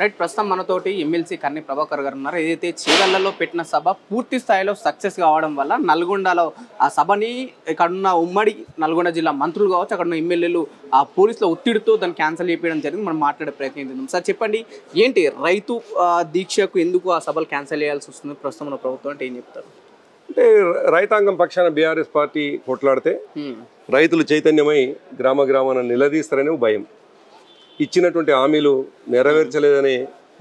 Right ప్రస్తుతం మనతోటి MLC కర్ని Prabhakar గారు ఉన్నారు. ఏదైతే చీవెళ్లలో పెట్టిన సభ పూర్తి స్థాయిలో సక్సెస్ కావడం వల్ల నల్గొండలో ఆ సభని ఇక్కడున్న ఉమ్మడి నల్గొండ జిల్లా మంత్రులు కావచ్చు, అక్కడ ఉన్న ఎమ్మెల్యేలు ఆ పోలీసుల ఒత్తిడితో దాన్ని క్యాన్సిల్ చేయడం జరిగింది. మనం మాట్లాడే ప్రయత్నం చేద్దాం. సార్ చెప్పండి, ఏంటి రైతు దీక్షకు ఎందుకు ఆ సభలు క్యాన్సిల్ చేయాల్సి వస్తుంది ప్రస్తుతం ఉన్న ప్రభుత్వం అంటే ఏం చెప్తారు? అంటే రైతాంగం పక్షాన బీఆర్ఎస్ పార్టీ కొట్లాడితే రైతులు చైతన్యమై గ్రామ గ్రామాన నిలదీస్తారనే భయం, ఇచ్చినటువంటి హామీలు నెరవేర్చలేదనే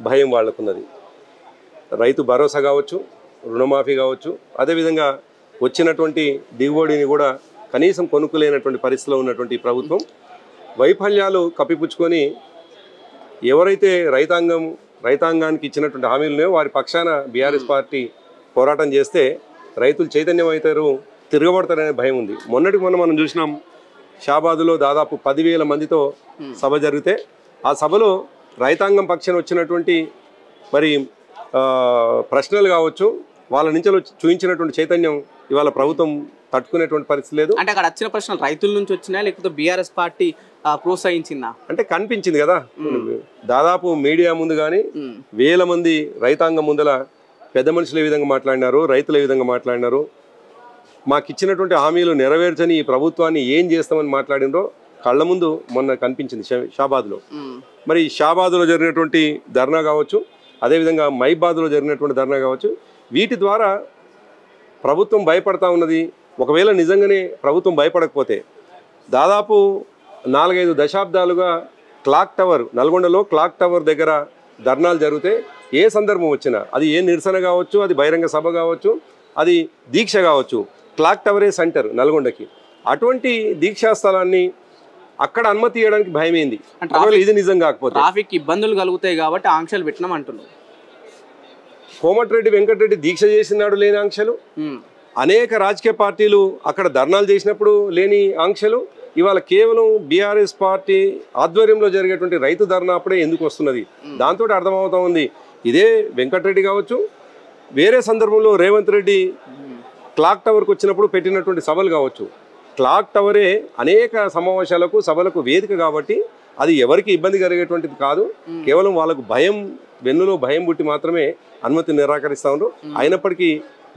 భయం వాళ్ళకున్నది. రైతు భరోసా కావచ్చు, రుణమాఫీ కావచ్చు, అదేవిధంగా వచ్చినటువంటి దిగుబడిని కూడా కనీసం కొనుక్కులేనటువంటి పరిస్థితిలో ఉన్నటువంటి ప్రభుత్వం వైఫల్యాలు కప్పిపుచ్చుకొని ఎవరైతే రైతాంగానికి ఇచ్చినటువంటి హామీలున్నాయో వారి పక్షాన బీఆర్ఎస్ పార్టీ పోరాటం చేస్తే రైతులు చైతన్యం అవుతారు, తిరగబడతారనే భయం ఉంది. మొన్నటికి మనం చూసినాం, షాబాదులో దాదాపు 10,000 మందితో సభ జరిగితే ఆ సభలో రైతాంగం పక్షాన వచ్చినటువంటి మరి ప్రశ్నలు కావచ్చు, వాళ్ళ నుంచి చూపించినటువంటి చైతన్యం ఇవాళ ప్రభుత్వం తట్టుకునేటువంటి పరిస్థితి లేదు. అంటే అక్కడ వచ్చిన ప్రశ్నలు రైతుల నుంచి వచ్చినా లేకపోతే బీఆర్ఎస్ పార్టీ ప్రోత్సహించిందా అంటే కనిపించింది కదా. దాదాపు మీడియా ముందు కానీ వేల మంది రైతాంగం ముందల పెద్ద మనుషులు ఏ విధంగా మాట్లాడినారు, రైతులు ఏ విధంగా మాట్లాడినారు, మాకు ఇచ్చినటువంటి హామీలు నెరవేర్చని ఈ ప్రభుత్వాన్ని ఏం చేస్తామని మాట్లాడినరో కళ్ళ ముందు మొన్న కనిపించింది షాబాద్లో. మరి షాబాద్లో జరిగినటువంటి ధర్నా కావచ్చు, అదేవిధంగా మైబాద్లో జరిగినటువంటి ధర్నా కావచ్చు, వీటి ద్వారా ప్రభుత్వం భయపడతా ఉన్నది. ఒకవేళ నిజంగానే ప్రభుత్వం భయపడకపోతే దాదాపు 4-5 దశాబ్దాలుగా క్లాక్ టవర్, నల్గొండలో క్లాక్ టవర్ దగ్గర ధర్నాలు జరిగితే ఏ సందర్భం వచ్చినా, అది ఏ నిరసన కావచ్చు, అది బహిరంగ సభ కావచ్చు, అది దీక్ష కావచ్చు, క్లాక్ టవరే సెంటర్ నల్గొండకి. అటువంటి దీక్షా స్థలాన్ని అక్కడ అనుమతి ఇవ్వడానికి భయమైంది. ఇది నిజం కాకపోతే ట్రాఫిక్ ఇబ్బందులు కలుగుతాయి కాబట్టి ఆంక్షలు పెట్టినాం అంటున్నారు. కోమటిరెడ్డి వెంకటరెడ్డి దీక్ష చేసినాడు లేని ఆంక్షలు, అనేక రాజకీయ పార్టీలు అక్కడ ధర్నాలు చేసినప్పుడు లేని ఆంక్షలు ఇవాళ కేవలం బీఆర్ఎస్ పార్టీ ఆధ్వర్యంలో జరిగేటువంటి రైతు ధర్నా అప్పుడే ఎందుకు వస్తున్నది. దాంతో అర్థమవుతా ఉంది. ఇదే వెంకటరెడ్డి కావచ్చు, వేరే సందర్భంలో రేవంత్ రెడ్డి క్లాక్ టవర్కి వచ్చినప్పుడు పెట్టినటువంటి సభలు కావచ్చు, క్లాక్ టవరే అనేక సమావేశాలకు సభలకు వేదిక కాబట్టి అది ఎవరికి ఇబ్బంది కలిగేటువంటిది కాదు. కేవలం వాళ్ళకు భయం, వెన్నులో భయం పుట్టి మాత్రమే అనుమతి నిరాకరిస్తా ఉన్నారు. అయినప్పటికీ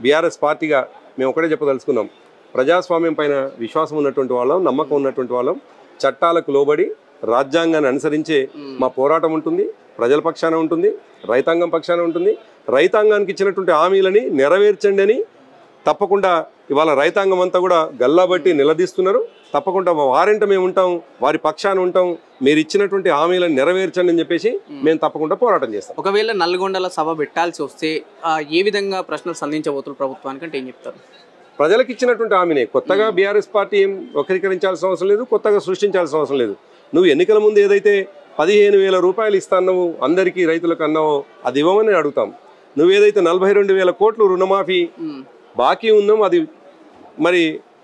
బీఆర్ఎస్ పార్టీగా మేము ఒకటే చెప్పదలుచుకున్నాం, ప్రజాస్వామ్యం పైన విశ్వాసం ఉన్నటువంటి వాళ్ళం, నమ్మకం ఉన్నటువంటి వాళ్ళం, చట్టాలకు లోబడి రాజ్యాంగాన్ని అనుసరించే మా పోరాటం ఉంటుంది. ప్రజల పక్షాన ఉంటుంది, రైతాంగం పక్షాన ఉంటుంది. రైతాంగానికి ఇచ్చినటువంటి హామీలని నెరవేర్చండి అని తప్పకుండా ఇవాళ రైతాంగం అంతా కూడా గల్లాబట్టి నిలదీస్తున్నారు. తప్పకుండా వారింట మేము ఉంటాం, వారి పక్షాన ఉంటాం, మీరు ఇచ్చినటువంటి హామీలను నెరవేర్చండి అని చెప్పేసి మేము తప్పకుండా పోరాటం చేస్తాం. ఒకవేళ నల్గొండల సభ పెట్టాల్సి వస్తే ఏ విధంగా ప్రశ్నలు సంధించబోతున్నారు ప్రభుత్వానికి అంటే ఏం చెప్తారు? ప్రజలకు ఇచ్చినటువంటి హామీనే. కొత్తగా బీఆర్ఎస్ పార్టీ ఏం వక్రీకరించాల్సిన అవసరం లేదు, కొత్తగా సృష్టించాల్సిన అవసరం లేదు. నువ్వు ఎన్నికల ముందు ఏదైతే 15,000 రూపాయలు ఇస్తాన్నావు అందరికీ రైతులకు అన్నావో అది ఇవ్వమని అడుగుతాం. నువ్వేదైతే 42,000 కోట్లు రుణమాఫీ బాకీ ఉందో అది మరి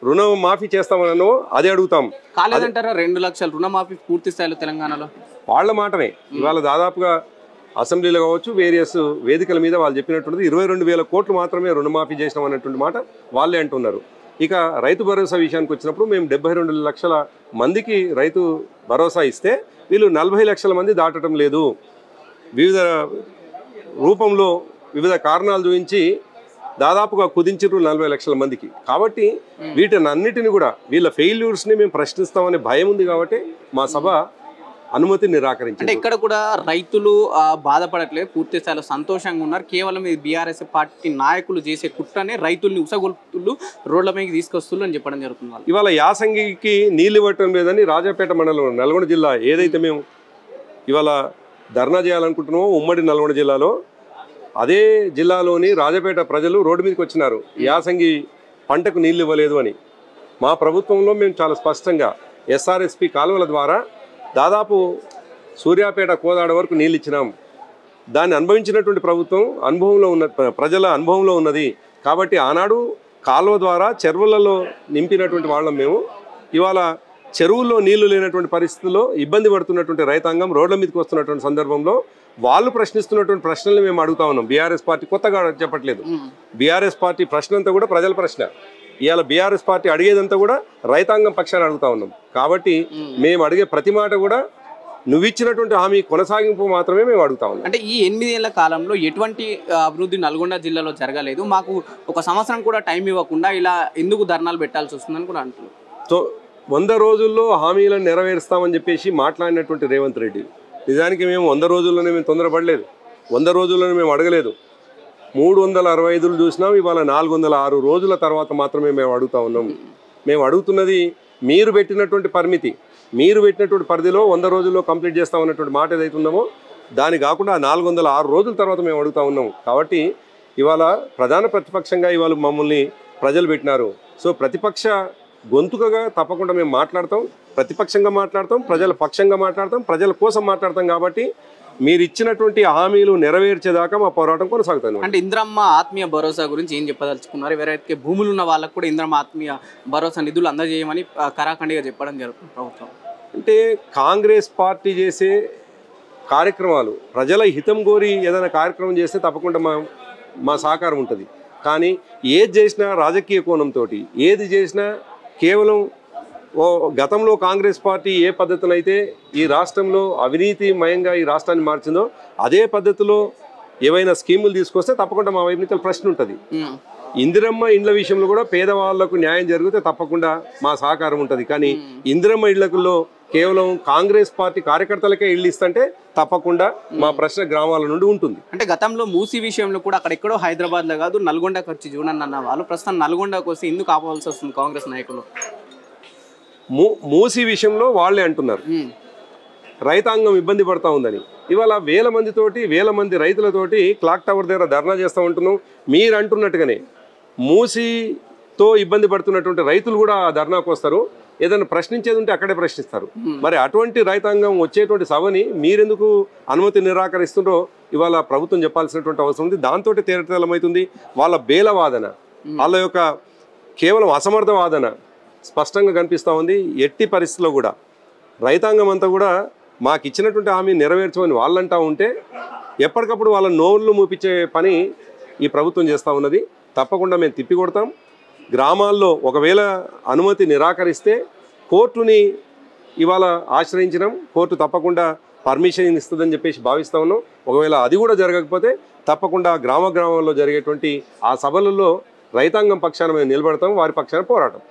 రుణమాఫీ చేస్తామన్నావో అది అడుగుతాం. కాలేదంటారా 2 లక్షల రుణమాఫీ పూర్తి స్థాయిలో తెలంగాణలో? వాళ్ళ మాటనే. ఇవాళ దాదాపుగా అసెంబ్లీలో కావచ్చు, వేరియస్ వేదికల మీద వాళ్ళు చెప్పినటువంటిది 22,000 కోట్లు మాత్రమే రుణమాఫీ చేసినాం అన్నటువంటి మాట వాళ్ళే అంటున్నారు. ఇక రైతు భరోసా విషయానికి వచ్చినప్పుడు మేము 72 లక్షల మందికి రైతు భరోసా ఇస్తే వీళ్ళు 40 లక్షల మంది దాటడం లేదు. వివిధ రూపంలో వివిధ కారణాలు చూపించి దాదాపుగా కుదించారు 40 లక్షల మందికి. కాబట్టి వీటిని అన్నిటిని కూడా వీళ్ళ ఫెయిల్యూర్స్ని మేము ప్రశ్నిస్తామనే భయం ఉంది కాబట్టి మా సభ అనుమతి నిరాకరించింది. అంటే ఇక్కడ కూడా రైతులు బాధపడట్లేదు, పూర్తి స్థాయిలో సంతోషంగా ఉన్నారు. కేవలం ఈ బీఆర్ఎస్ పార్టీ నాయకులు చేసే కుట్రనే రైతుల్ని ఉసగొల్పుతులు రోడ్ల మీదకి తీసుకొస్తున్నారు అని చెప్పడం జరుగుతుంది. ఇవాళ యాసంగికి నీళ్లు ఇవ్వటం లేదని రాజాపేట మండలం నల్గొండ జిల్లా ఏదైతే మేము ఇవాళ ధర్నా చేయాలనుకుంటున్నామో ఉమ్మడి నల్గొండ జిల్లాలో, అదే జిల్లాలోని రాజాపేట ప్రజలు రోడ్డు మీదకి వచ్చినారు యాసంగి పంటకు నీళ్లు ఇవ్వలేదు అని. మా ప్రభుత్వంలో మేము చాలా స్పష్టంగా ఎస్ఆర్ఎస్పి కాలువల ద్వారా దాదాపు సూర్యాపేట కోదాడ వరకు నీళ్ళు ఇచ్చినాం. దాన్ని అనుభవించినటువంటి ప్రభుత్వం అనుభవంలో ఉన్న ప్రజల అనుభవంలో ఉన్నది కాబట్టి ఆనాడు కాలువ ద్వారా చెరువులలో నింపినటువంటి వాళ్ళం మేము. ఇవాళ చెరువుల్లో నీళ్లు లేనటువంటి పరిస్థితుల్లో ఇబ్బంది పడుతున్నటువంటి రైతాంగం రోడ్ల మీదకి వస్తున్నటువంటి సందర్భంలో వాళ్ళు ప్రశ్నిస్తున్నటువంటి ప్రశ్నలు మేము అడుగుతా ఉన్నాం. బీఆర్ఎస్ పార్టీ కొత్తగా చెప్పట్లేదు. బీఆర్ఎస్ పార్టీ ప్రశ్న అంతా కూడా ప్రజల ప్రశ్న. ఇవాళ బీఆర్ఎస్ పార్టీ అడిగేదంతా కూడా రైతాంగం పక్షాన్ని అడుగుతా ఉన్నాం. కాబట్టి మేము అడిగే ప్రతి మాట కూడా నువ్వు ఇచ్చినటువంటి హామీ కొనసాగింపు మాత్రమే మేము అడుగుతా ఉన్నాం. అంటే ఈ 8 ఏళ్ల కాలంలో ఎటువంటి అభివృద్ధి నల్గొండ జిల్లాలో జరగలేదు, మాకు ఒక సంవత్సరం కూడా టైం ఇవ్వకుండా ఇలా ఎందుకు ధర్నాలు పెట్టాల్సి వస్తుందని కూడా అంటున్నారు. సో 100 రోజుల్లో హామీలను నెరవేరుస్తామని చెప్పేసి మాట్లాడినటువంటి రేవంత్ రెడ్డి, నిజానికి మేము 100 రోజుల్లోనే మేము తొందరపడలేదు, 100 రోజుల్లోనే మేము అడగలేదు. 365 చూసినాం, ఇవాళ 406 రోజుల తర్వాత మాత్రమే మేము అడుగుతా ఉన్నాం. మేము అడుగుతున్నది మీరు పెట్టినటువంటి పరిమితి, మీరు పెట్టినటువంటి పరిధిలో 100 రోజుల్లో కంప్లీట్ చేస్తామన్నటువంటి మాట ఏదైతే ఉందామో దాని కాకుండా 406 రోజుల తర్వాత మేము అడుగుతా ఉన్నాము. కాబట్టి ఇవాళ ప్రధాన ప్రతిపక్షంగా ఇవాళ మమ్మల్ని ప్రజలు పెట్టినారు. సో ప్రతిపక్ష గొంతుకగా తప్పకుండా మేము మాట్లాడతాం, ప్రతిపక్షంగా మాట్లాడతాం, ప్రజల పక్షంగా మాట్లాడతాం, ప్రజల కోసం మాట్లాడతాం. కాబట్టి మీరు ఇచ్చినటువంటి హామీలు నెరవేర్చేదాకా మా పోరాటం కొనసాగుతాను. అంటే ఇంద్రమ్మ ఆత్మీయ భరోసా గురించి ఏం చెప్పదలుచుకున్నారు? ఎవరైతే భూములు ఉన్న వాళ్ళకు కూడా ఇంద్రమ్మ ఆత్మీయ భరోసా నిధులు అందజేయమని కరాఖండిగా చెప్పడం జరుగుతుంది ప్రభుత్వం. అంటే కాంగ్రెస్ పార్టీ చేసే కార్యక్రమాలు ప్రజల హితం కోరి ఏదైనా కార్యక్రమం చేస్తే తప్పకుండా మా సహకారం ఉంటుంది. కానీ ఏది చేసినా రాజకీయ కోణంతో, ఏది చేసినా కేవలం గతంలో కాంగ్రెస్ పార్టీ ఏ పద్ధతినైతే ఈ రాష్ట్రంలో అవినీతిమయంగా ఈ రాష్ట్రాన్ని మార్చిందో అదే పద్ధతిలో ఏవైనా స్కీములు తీసుకొస్తే తప్పకుండా మా వైపు నుంచి ప్రశ్న ఉంటుంది. ఇందిరమ్మ ఇండ్ల విషయంలో కూడా పేదవాళ్లకు న్యాయం జరిగితే తప్పకుండా మా సహకారం ఉంటుంది. కానీ ఇందిరమ్మ ఇళ్లలో కేవలం కాంగ్రెస్ పార్టీ కార్యకర్తలకే ఇళ్ళు ఇస్తుంటే తప్పకుండా మా ప్రశ్న గ్రామాల నుండి ఉంటుంది. అంటే గతంలో మూసీ విషయంలో కూడా అక్కడెక్కడో హైదరాబాద్లో కాదు నల్గొండకు వచ్చి చూడండి అన్న వాళ్ళు ప్రస్తుతం నల్గొండకు వస్తే ఎందుకు ఆపవలసి వస్తుంది కాంగ్రెస్ నాయకులు? మూసీ విషయంలో వాళ్ళే అంటున్నారు రైతాంగం ఇబ్బంది పడతా ఉందని. ఇవాళ వేల మంది రైతులతోటి క్లాక్ టవర్ దగ్గర ధర్నా చేస్తూ ఉంటున్నాం. మీరు అంటున్నట్టుగానే మూసీతో ఇబ్బంది పడుతున్నటువంటి రైతులు కూడా ఆ ధర్నాకు వస్తారు, ఏదైనా ప్రశ్నించేది ఉంటే అక్కడే ప్రశ్నిస్తారు. మరి అటువంటి రైతాంగం వచ్చేటువంటి సభని మీరెందుకు అనుమతి నిరాకరిస్తుందో ఇవాళ ప్రభుత్వం చెప్పాల్సినటువంటి అవసరం ఉంది. దాంతో తేటతెల్లమవుతుంది వాళ్ళ బేల వాదన, వాళ్ళ యొక్క కేవలం అసమర్థ వాదన స్పష్టంగా కనిపిస్తూ ఉంది. ఎట్టి పరిస్థితుల్లో కూడా రైతాంగం అంతా కూడా మాకు ఇచ్చినటువంటి హామీ నెరవేర్చమని వాళ్ళంటా ఉంటే ఎప్పటికప్పుడు వాళ్ళ నోళ్ళు మూపించే పని ఈ ప్రభుత్వం చేస్తూ ఉన్నది. తప్పకుండా మేము తిప్పికొడతాం. గ్రామాల్లో ఒకవేళ అనుమతి నిరాకరిస్తే కోర్టుని ఇవాళ ఆశ్రయించినాం, కోర్టు తప్పకుండా పర్మిషన్ ఇస్తుందని చెప్పేసి భావిస్తూ ఉన్నాం. ఒకవేళ అది కూడా జరగకపోతే తప్పకుండా గ్రామాల్లో జరిగేటువంటి ఆ సభలలో రైతాంగం పక్షాన మేము నిలబడతాం, వారి పక్షాన పోరాటం.